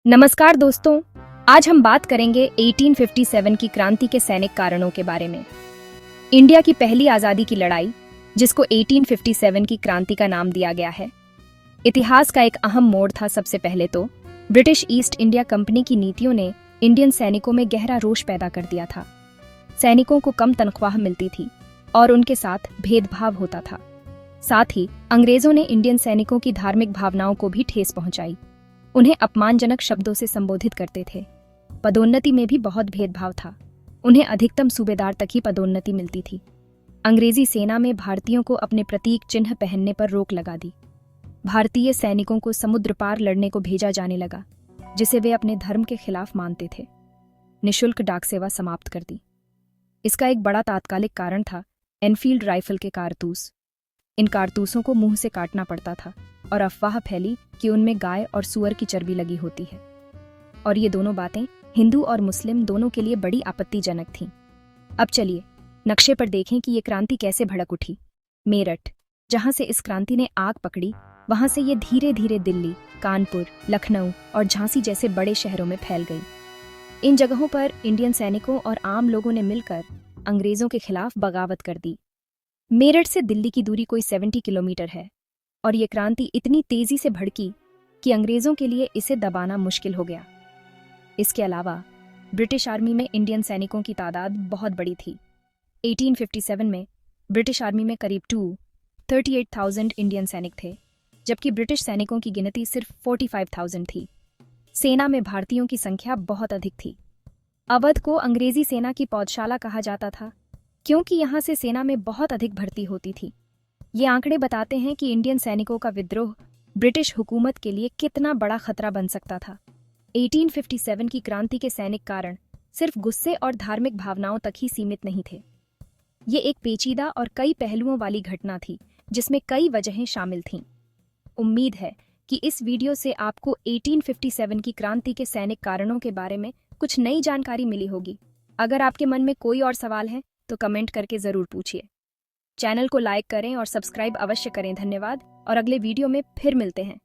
नमस्कार दोस्तों, आज हम बात करेंगे 1857 की क्रांति के सैनिक कारणों के बारे में। इंडिया की पहली आज़ादी की लड़ाई, जिसको 1857 की क्रांति का नाम दिया गया है, इतिहास का एक अहम मोड़ था। सबसे पहले तो ब्रिटिश ईस्ट इंडिया कंपनी की नीतियों ने इंडियन सैनिकों में गहरा रोष पैदा कर दिया था। सैनिकों को कम तनख्वाह मिलती थी और उनके साथ भेदभाव होता था। साथ ही अंग्रेजों ने इंडियन सैनिकों की धार्मिक भावनाओं को भी ठेस पहुंचाई। उन्हें अपमानजनक शब्दों से संबोधित करते थे। पदोन्नति में भी बहुत भेदभाव था। उन्हें अधिकतम सूबेदार तक ही पदोन्नति मिलती थी। अंग्रेजी सेना में भारतीयों को अपने प्रतीक चिन्ह पहनने पर रोक लगा दी। भारतीय सैनिकों को समुद्र पार लड़ने को भेजा जाने लगा, जिसे वे अपने धर्म के खिलाफ मानते थे। निःशुल्क डाक सेवा समाप्त कर दी। इसका एक बड़ा तात्कालिक कारण था एनफील्ड राइफल के कारतूस। इन कारतूसों को मुंह से काटना पड़ता था और अफवाह फैली कि उनमें गाय और सूअर की चर्बी लगी होती है। और ये दोनों बातें हिंदू और मुस्लिम दोनों के लिए बड़ी आपत्तिजनक थीं। अब चलिए नक्शे पर देखें कि ये क्रांति कैसे भड़क उठी। मेरठ, जहां से इस क्रांति ने आग पकड़ी, वहां से ये धीरे धीरे दिल्ली, कानपुर, लखनऊ और झांसी जैसे बड़े शहरों में फैल गई। इन जगहों पर इंडियन सैनिकों और आम लोगों ने मिलकर अंग्रेजों के खिलाफ बगावत कर दी। मेरठ से दिल्ली की दूरी कोई 70 किलोमीटर है और ये क्रांति इतनी तेजी से भड़की कि अंग्रेजों के लिए इसे दबाना मुश्किल हो गया। इसके अलावा ब्रिटिश आर्मी में इंडियन सैनिकों की तादाद बहुत बड़ी थी। 1857 में ब्रिटिश आर्मी में करीब 38,000 इंडियन सैनिक थे, जबकि ब्रिटिश सैनिकों की गिनती सिर्फ 45,000 थी। सेना में भारतीयों की संख्या बहुत अधिक थी। अवध को अंग्रेजी सेना की पौधशाला कहा जाता था, क्योंकि यहाँ से सेना में बहुत अधिक भर्ती होती थी। ये आंकड़े बताते हैं कि इंडियन सैनिकों का विद्रोह ब्रिटिश हुकूमत के लिए कितना बड़ा खतरा बन सकता था। 1857 की क्रांति के सैनिक कारण सिर्फ गुस्से और धार्मिक भावनाओं तक ही सीमित नहीं थे। ये एक पेचीदा और कई पहलुओं वाली घटना थी, जिसमें कई वजहें शामिल थीं। उम्मीद है कि इस वीडियो से आपको 1857 की क्रांति के सैनिक कारणों के बारे में कुछ नई जानकारी मिली होगी। अगर आपके मन में कोई और सवाल है तो कमेंट करके जरूर पूछिए। चैनल को लाइक करें और सब्सक्राइब अवश्य करें। धन्यवाद और अगले वीडियो में फिर मिलते हैं।